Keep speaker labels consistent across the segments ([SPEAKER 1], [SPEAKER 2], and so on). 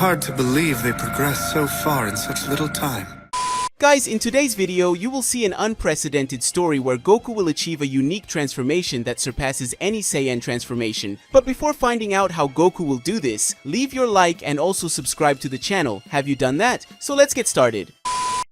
[SPEAKER 1] hard to believe they progressed so far in such little time.
[SPEAKER 2] Guys, in today's video, you will see an unprecedented story where Goku will achieve a unique transformation that surpasses any Saiyan transformation. But before finding out how Goku will do this, leave your like and also subscribe to the channel. Have you done that? So let's get started.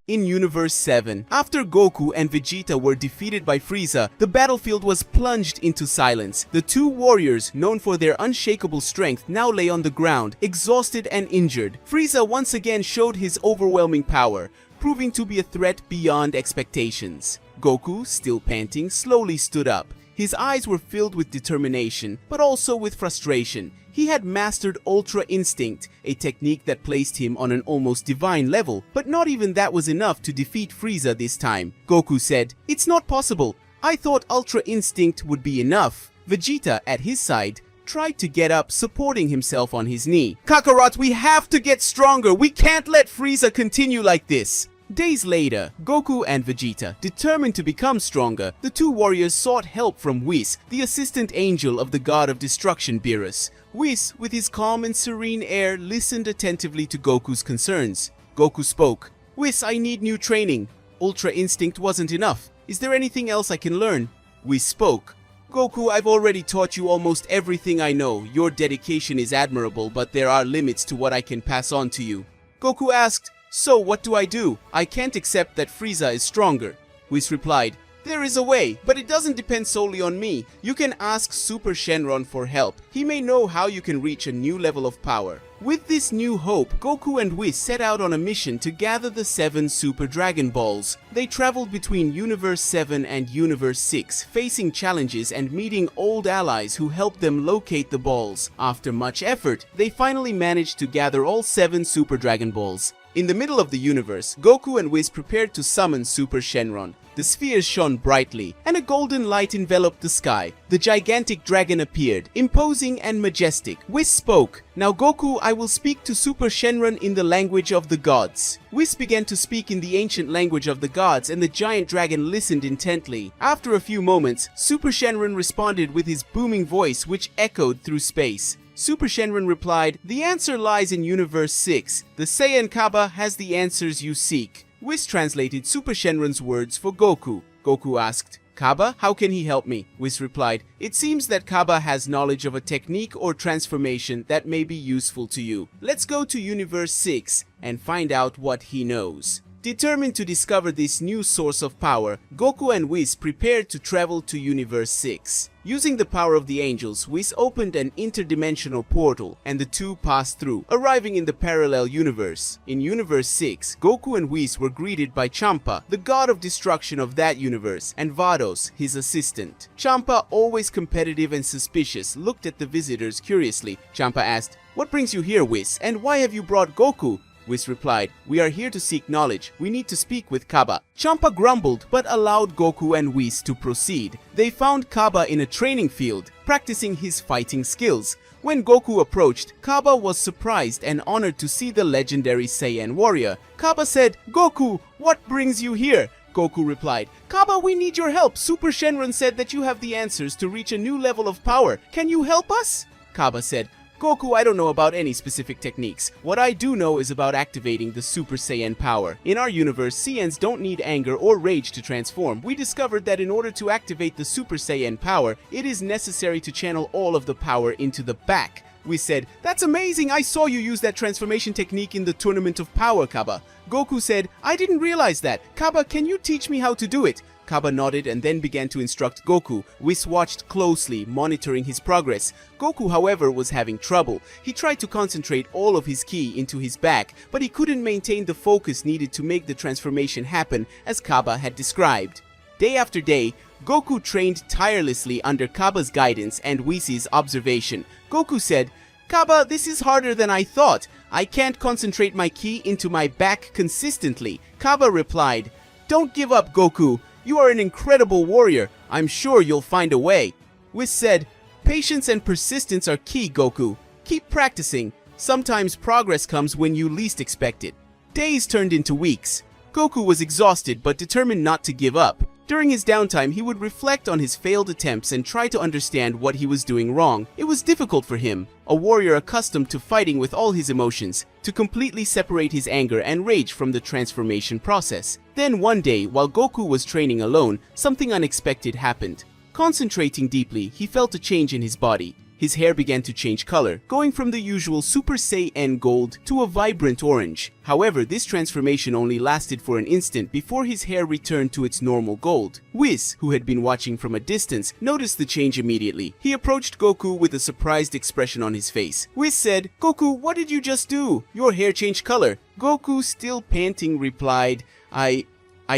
[SPEAKER 2] In Universe 7, after Goku and Vegeta were defeated by Frieza, the battlefield was plunged into silence. The two warriors, known for their unshakable strength, now lay on the ground, exhausted and injured. Frieza once again showed his overwhelming power, proving to be a threat beyond expectations. Goku, still panting, slowly stood up. His eyes were filled with determination, but also with frustration. He had mastered Ultra Instinct, a technique that placed him on an almost divine level, but not even that was enough to defeat Frieza this time. Goku said, "It's not possible. I thought Ultra Instinct would be enough." Vegeta, at his side, tried to get up, supporting himself on his knee. "Kakarot, we have to get stronger. We can't let Frieza continue like this." Days later, Goku and Vegeta, determined to become stronger, the two warriors sought help from Whis, the assistant angel of the god of destruction Beerus. Whis, with his calm and serene air, listened attentively to Goku's concerns. Goku spoke. "Whis, I need new training. Ultra Instinct wasn't enough. Is there anything else I can learn?" Whis spoke. "Goku, I've already taught you almost everything I know. Your dedication is admirable, but there are limits to what I can pass on to you." Goku asked, "So what do I do? I can't accept that Frieza is stronger." Whis replied, "There is a way, but it doesn't depend solely on me. You can ask Super Shenron for help. He may know how you can reach a new level of power." With this new hope, Goku and Whis set out on a mission to gather the 7 Super Dragon Balls. They traveled between Universe 7 and Universe 6, facing challenges and meeting old allies who helped them locate the balls. After much effort, they finally managed to gather all 7 Super Dragon Balls. In the middle of the universe, Goku and Whis prepared to summon Super Shenron. The spheres shone brightly, and a golden light enveloped the sky. The gigantic dragon appeared, imposing and majestic. Whis spoke, "Now Goku, I will speak to Super Shenron in the language of the gods." Whis began to speak in the ancient language of the gods, and the giant dragon listened intently. After a few moments, Super Shenron responded with his booming voice, which echoed through space. Super Shenron replied, "The answer lies in Universe 6. The Saiyan Kaba has the answers you seek." Whis translated Super Shenron's words for Goku. Goku asked, "Kaba, how can he help me?" Whis replied, "It seems that Kaba has knowledge of a technique or transformation that may be useful to you. Let's go to Universe 6 and find out what he knows." Determined to discover this new source of power, Goku and Whis prepared to travel to Universe 6. Using the power of the angels, Whis opened an interdimensional portal, and the two passed through, arriving in the parallel universe. In Universe 6, Goku and Whis were greeted by Champa, the god of destruction of that universe, and Vados, his assistant. Champa, always competitive and suspicious, looked at the visitors curiously. Champa asked, "What brings you here, Whis, and why have you brought Goku?" Whis replied, "We are here to seek knowledge. We need to speak with Kaba." Champa grumbled, but allowed Goku and Whis to proceed. They found Kaba in a training field, practicing his fighting skills. When Goku approached, Kaba was surprised and honored to see the legendary Saiyan warrior. Kaba said, "Goku, what brings you here?" Goku replied, "Kaba, we need your help. Super Shenron said that you have the answers to reach a new level of power. Can you help us?" Kaba said, "Goku, I don't know about any specific techniques. What I do know is about activating the Super Saiyan power. In our universe, Saiyans don't need anger or rage to transform. We discovered that in order to activate the Super Saiyan power, it is necessary to channel all of the power into the back." We said, "That's amazing! I saw you use that transformation technique in the Tournament of Power, Kaba." Goku said, "I didn't realize that. Kaba, can you teach me how to do it?" Kaba nodded and then began to instruct Goku. Whis watched closely, monitoring his progress. Goku, however, was having trouble. He tried to concentrate all of his ki into his back, but he couldn't maintain the focus needed to make the transformation happen as Kaba had described. Day after day, Goku trained tirelessly under Kaba's guidance and Whis' observation. Goku said, "Kaba, this is harder than I thought. I can't concentrate my ki into my back consistently." Kaba replied, "Don't give up, Goku. You are an incredible warrior. I'm sure you'll find a way." Whis said, "Patience and persistence are key, Goku. Keep practicing. Sometimes progress comes when you least expect it." Days turned into weeks. Goku was exhausted but determined not to give up. During his downtime, he would reflect on his failed attempts and try to understand what he was doing wrong. It was difficult for him, a warrior accustomed to fighting with all his emotions, to completely separate his anger and rage from the transformation process. Then one day, while Goku was training alone, something unexpected happened. Concentrating deeply, he felt a change in his body. His hair began to change color, going from the usual Super Saiyan gold to a vibrant orange. However, this transformation only lasted for an instant before his hair returned to its normal gold. Whis, who had been watching from a distance, noticed the change immediately. He approached Goku with a surprised expression on his face. Whis said, "Goku, what did you just do? Your hair changed color." Goku, still panting, replied, I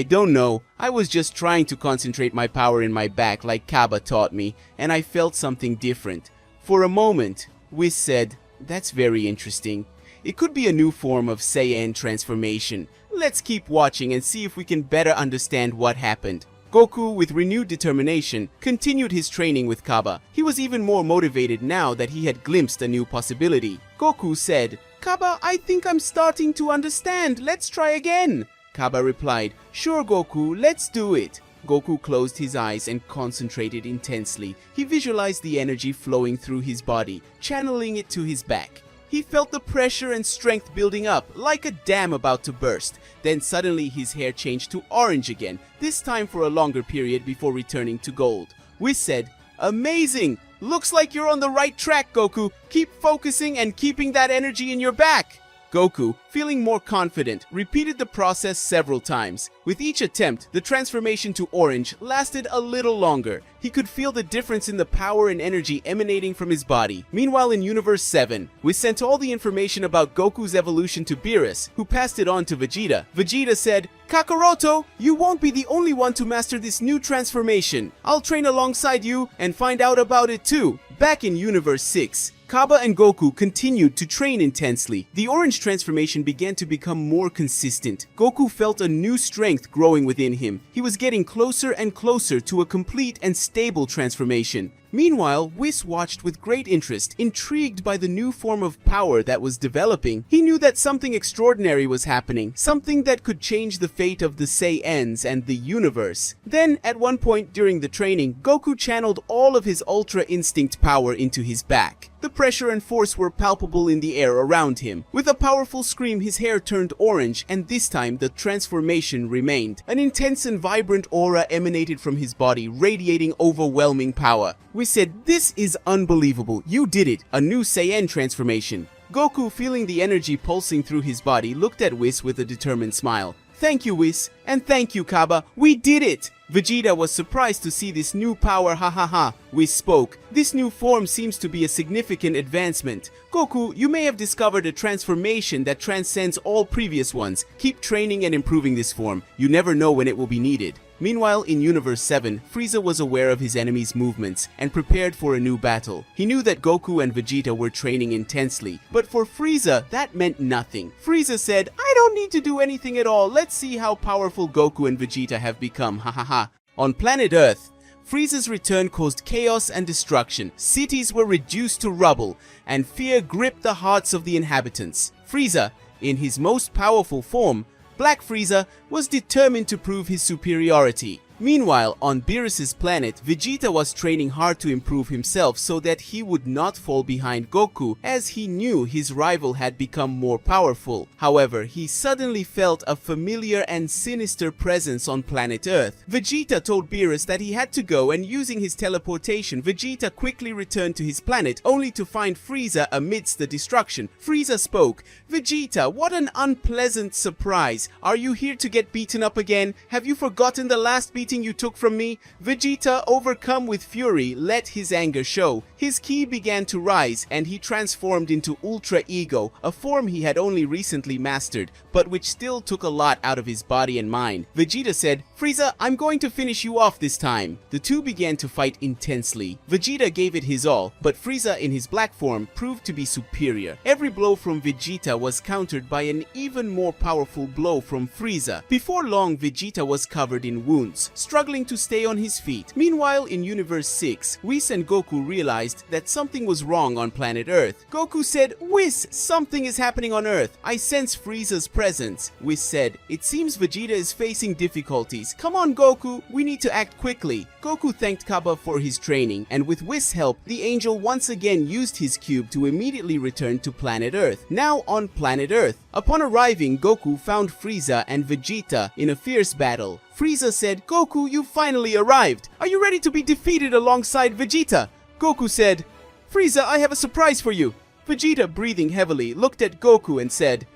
[SPEAKER 2] don't know. I was just trying to concentrate my power in my back like Kaba taught me, and I felt something different. For a moment, Whis said, "That's very interesting. It could be a new form of Saiyan transformation. Let's keep watching and see if we can better understand what happened." Goku, with renewed determination, continued his training with Kaba. He was even more motivated now that he had glimpsed a new possibility. Goku said, "Kaba, I think I'm starting to understand. Let's try again." Kaba replied, "Sure, Goku, let's do it." Goku closed his eyes and concentrated intensely. He visualized the energy flowing through his body, channeling it to his back. He felt the pressure and strength building up, like a dam about to burst. Then suddenly his hair changed to orange again, this time for a longer period before returning to gold. Whis said, "Amazing! Looks like you're on the right track, Goku. Keep focusing and keeping that energy in your back." Goku, feeling more confident, repeated the process several times. With each attempt, the transformation to orange lasted a little longer. He could feel the difference in the power and energy emanating from his body. Meanwhile, in Universe 7, we sent all the information about Goku's evolution to Beerus, who passed it on to Vegeta. Vegeta said, "Kakaroto, you won't be the only one to master this new transformation. I'll train alongside you and find out about it too." Back in Universe 6, Kaba and Goku continued to train intensely. The orange transformation began to become more consistent. Goku felt a new strength growing within him. He was getting closer and closer to a complete and stable transformation. Meanwhile, Whis watched with great interest, intrigued by the new form of power that was developing. He knew that something extraordinary was happening, something that could change the fate of the Saiyans and the universe. Then, at one point during the training, Goku channeled all of his Ultra Instinct power into his back. The pressure and force were palpable in the air around him. With a powerful scream, his hair turned orange, and this time the transformation remained. An intense and vibrant aura emanated from his body, radiating overwhelming power. We said, "This is unbelievable. You did it. A new Saiyan transformation." Goku, feeling the energy pulsing through his body, looked at Whis with a determined smile. "Thank you, Whis, and thank you, Kaba. We did it!" Vegeta was surprised to see this new power, Whis spoke. "This new form seems to be a significant advancement. Goku, you may have discovered a transformation that transcends all previous ones. Keep training and improving this form. You never know when it will be needed." Meanwhile, in Universe 7, Frieza was aware of his enemy's movements and prepared for a new battle. He knew that Goku and Vegeta were training intensely, but for Frieza, that meant nothing. Frieza said, "I don't need to do anything at all. Let's see how powerful Goku and Vegeta have become, On planet Earth, Frieza's return caused chaos and destruction. Cities were reduced to rubble, and fear gripped the hearts of the inhabitants. Frieza, in his most powerful form, Black Frieza, was determined to prove his superiority. Meanwhile, on Beerus's planet, Vegeta was training hard to improve himself so that he would not fall behind Goku, as he knew his rival had become more powerful. However, he suddenly felt a familiar and sinister presence on planet Earth. Vegeta told Beerus that he had to go, and using his teleportation, Vegeta quickly returned to his planet, only to find Frieza amidst the destruction. Frieza spoke, "Vegeta, what an unpleasant surprise. Are you here to get beaten up again? Have you forgotten the last beating you took from me?" Vegeta, overcome with fury, let his anger show. His ki began to rise, and he transformed into Ultra Ego, a form he had only recently mastered, but which still took a lot out of his body and mind. Vegeta said, "Frieza, I'm going to finish you off this time." The two began to fight intensely. Vegeta gave it his all, but Frieza in his black form proved to be superior. Every blow from Vegeta was countered by an even more powerful blow from Frieza. Before long, Vegeta was covered in wounds, struggling to stay on his feet. Meanwhile, in Universe 6, Whis and Goku realized that something was wrong on planet Earth. Goku said, "Whis, something is happening on Earth. I sense Frieza's presence." Whis said, "It seems Vegeta is facing difficulties. Please, come on Goku, we need to act quickly. Goku thanked Kaba for his training, and with Whis' help, the angel once again used his cube to immediately return to planet Earth. Now on planet Earth. Upon arriving, Goku found Frieza and Vegeta in a fierce battle. Frieza said, "Goku, you finally arrived. Are you ready to be defeated alongside Vegeta?" Goku said, "Frieza, I have a surprise for you." Vegeta, breathing heavily, looked at Goku and said,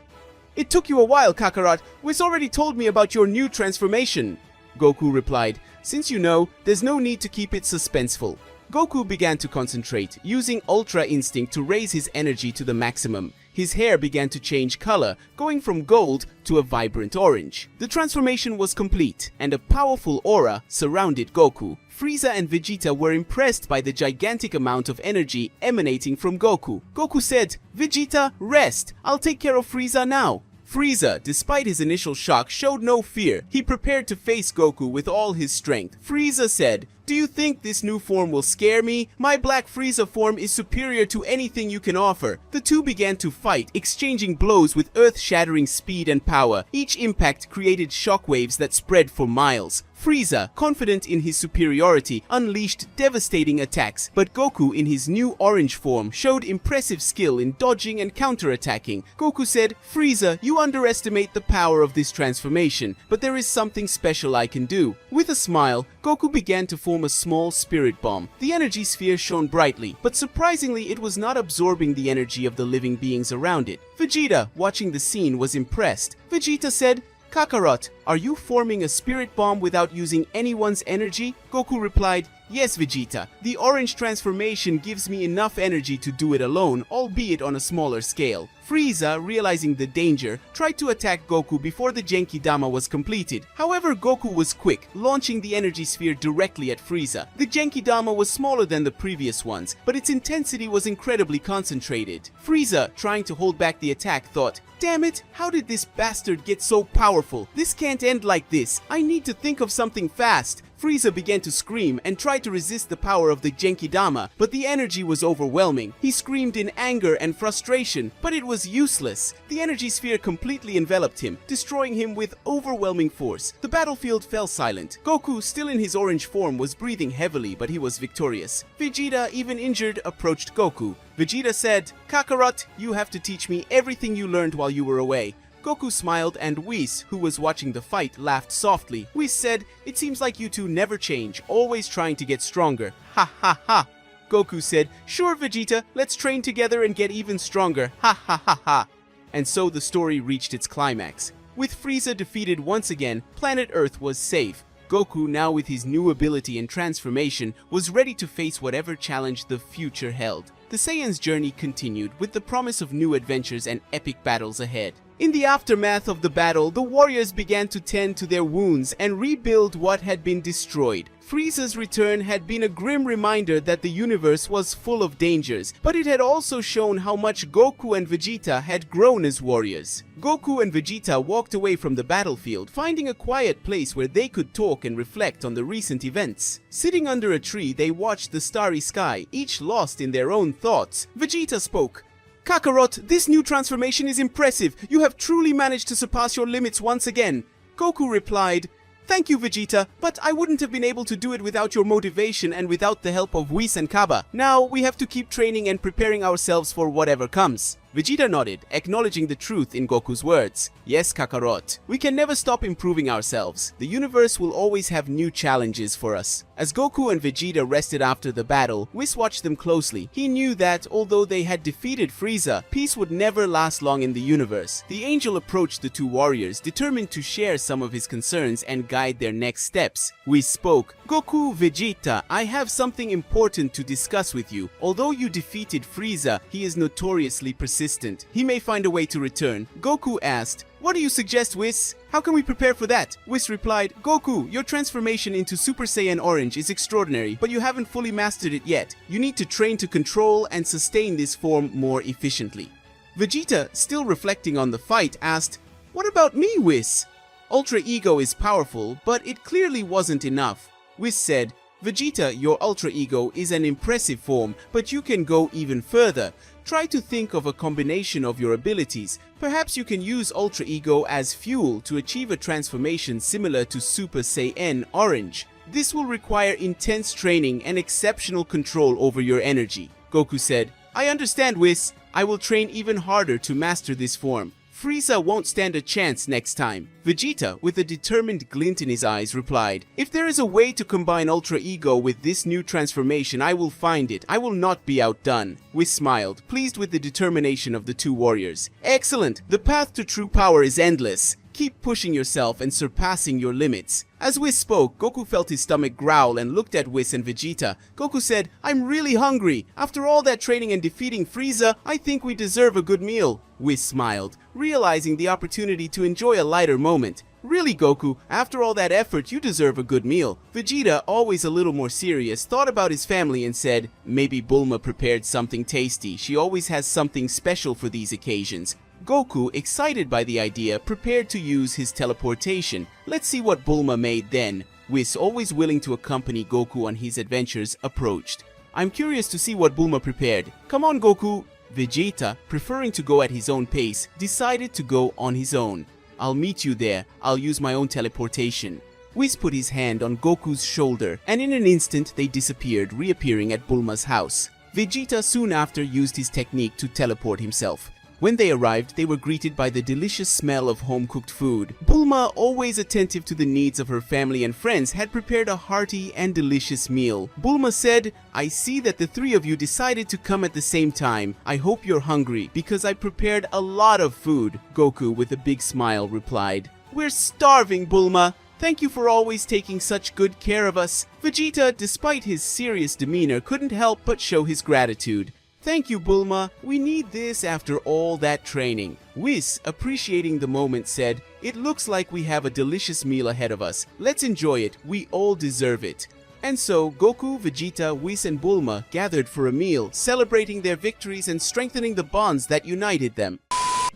[SPEAKER 2] "It took you a while, Kakarot. Whis already told me about your new transformation." Goku replied, "Since you know, there's no need to keep it suspenseful." Goku began to concentrate, using Ultra Instinct to raise his energy to the maximum. His hair began to change color, going from gold to a vibrant orange. The transformation was complete, and a powerful aura surrounded Goku. Frieza and Vegeta were impressed by the gigantic amount of energy emanating from Goku. Goku said, "Vegeta, rest. I'll take care of Frieza now." Frieza, despite his initial shock, showed no fear. He prepared to face Goku with all his strength. Frieza said, "Do you think this new form will scare me? My Black Frieza form is superior to anything you can offer." The two began to fight, exchanging blows with earth-shattering speed and power. Each impact created shockwaves that spread for miles. Frieza, confident in his superiority, unleashed devastating attacks, but Goku in his new orange form showed impressive skill in dodging and counterattacking. Goku said, "Frieza, you underestimate the power of this transformation, but there is something special I can do." With a smile, Goku began to form a small spirit bomb. The energy sphere shone brightly, but surprisingly it was not absorbing the energy of the living beings around it. Vegeta, watching the scene, was impressed. Vegeta said, "Kakarot, are you forming a spirit bomb without using anyone's energy?" Goku replied, "Yes, Vegeta. The orange transformation gives me enough energy to do it alone, albeit on a smaller scale." Frieza, realizing the danger, tried to attack Goku before the Genki-Dama was completed. However, Goku was quick, launching the energy sphere directly at Frieza. The Genki-Dama was smaller than the previous ones, but its intensity was incredibly concentrated. Frieza, trying to hold back the attack, thought, "Damn it, how did this bastard get so powerful? This can't end like this. I need to think of something fast." Frieza began to scream and tried to resist the power of the Genki-Dama, but the energy was overwhelming. He screamed in anger and frustration, but it was useless. The energy sphere completely enveloped him, destroying him with overwhelming force. The battlefield fell silent. Goku, still in his orange form, was breathing heavily, but he was victorious. Vegeta, even injured, approached Goku. Vegeta said, "Kakarot, you have to teach me everything you learned while you were away." Goku smiled, and Whis, who was watching the fight, laughed softly. Whis said, "It seems like you two never change, always trying to get stronger. Ha ha ha." Goku said, "Sure, Vegeta, let's train together and get even stronger. Ha ha ha ha." And so the story reached its climax. With Frieza defeated once again, planet Earth was safe. Goku, now with his new ability and transformation, was ready to face whatever challenge the future held. The Saiyans' journey continued, with the promise of new adventures and epic battles ahead. In the aftermath of the battle, the warriors began to tend to their wounds and rebuild what had been destroyed. Frieza's return had been a grim reminder that the universe was full of dangers, but it had also shown how much Goku and Vegeta had grown as warriors. Goku and Vegeta walked away from the battlefield, finding a quiet place where they could talk and reflect on the recent events. Sitting under a tree, they watched the starry sky, each lost in their own thoughts. Vegeta spoke. "Kakarot, this new transformation is impressive. You have truly managed to surpass your limits once again." Goku replied, "Thank you, Vegeta, but I wouldn't have been able to do it without your motivation and without the help of Whis and Kaba. Now, we have to keep training and preparing ourselves for whatever comes." Vegeta nodded, acknowledging the truth in Goku's words. "Yes, Kakarot, we can never stop improving ourselves. The universe will always have new challenges for us." As Goku and Vegeta rested after the battle, Whis watched them closely. He knew that, although they had defeated Frieza, peace would never last long in the universe. The angel approached the two warriors, determined to share some of his concerns and guide their next steps. Whis spoke. "Goku, Vegeta, I have something important to discuss with you. Although you defeated Frieza, he is notoriously persistent. He may find a way to return." Goku asked, "What do you suggest, Whis? How can we prepare for that?" Whis replied, "Goku, your transformation into Super Saiyan Orange is extraordinary, but you haven't fully mastered it yet. You need to train to control and sustain this form more efficiently." Vegeta, still reflecting on the fight, asked, "What about me, Whis? Ultra Ego is powerful, but it clearly wasn't enough." Whis said, "Vegeta, your Ultra Ego is an impressive form, but you can go even further. Try to think of a combination of your abilities. Perhaps you can use Ultra Ego as fuel to achieve a transformation similar to Super Saiyan Orange. This will require intense training and exceptional control over your energy. Goku said, I understand, Whis. I will train even harder to master this form. Frieza won't stand a chance next time. Vegeta, with a determined glint in his eyes, replied, If there is a way to combine Ultra Ego with this new transformation, I will find it. I will not be outdone. Whis smiled, pleased with the determination of the two warriors. Excellent! The path to true power is endless. Keep pushing yourself and surpassing your limits. As Whis spoke, Goku felt his stomach growl and looked at Whis and Vegeta. Goku said, I'm really hungry. After all that training and defeating Frieza, I think we deserve a good meal. Whis smiled, realizing the opportunity to enjoy a lighter moment. Really, Goku, after all that effort, you deserve a good meal. Vegeta, always a little more serious, thought about his family and said, maybe Bulma prepared something tasty. She always has something special for these occasions. Goku, excited by the idea, prepared to use his teleportation. Let's see what Bulma made then. Whis, always willing to accompany Goku on his adventures, approached. I'm curious to see what Bulma prepared. Come on, Goku. Vegeta, preferring to go at his own pace, decided to go on his own. I'll meet you there. I'll use my own teleportation. Whis put his hand on Goku's shoulder, and in an instant they disappeared, reappearing at Bulma's house. Vegeta soon after used his technique to teleport himself. When they arrived, they were greeted by the delicious smell of home-cooked food. Bulma, always attentive to the needs of her family and friends, had prepared a hearty and delicious meal. Bulma said, I see that the three of you decided to come at the same time. I hope you're hungry, because I prepared a lot of food. Goku, with a big smile, replied, We're starving, Bulma. Thank you for always taking such good care of us. Vegeta, despite his serious demeanor, couldn't help but show his gratitude. Thank you, Bulma. We need this after all that training. Whis, appreciating the moment, said, It looks like we have a delicious meal ahead of us. Let's enjoy it. We all deserve it. And so, Goku, Vegeta, Whis, and Bulma gathered for a meal, celebrating their victories and strengthening the bonds that united them.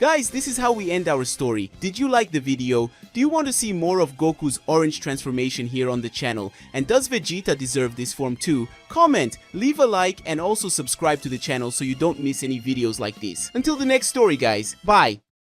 [SPEAKER 2] Guys, this is how we end our story. Did you like the video? Do you want to see more of Goku's orange transformation here on the channel? And does Vegeta deserve this form too? Comment, leave a like, and also subscribe to the channel so you don't miss any videos like this. Until the next story, guys. Bye!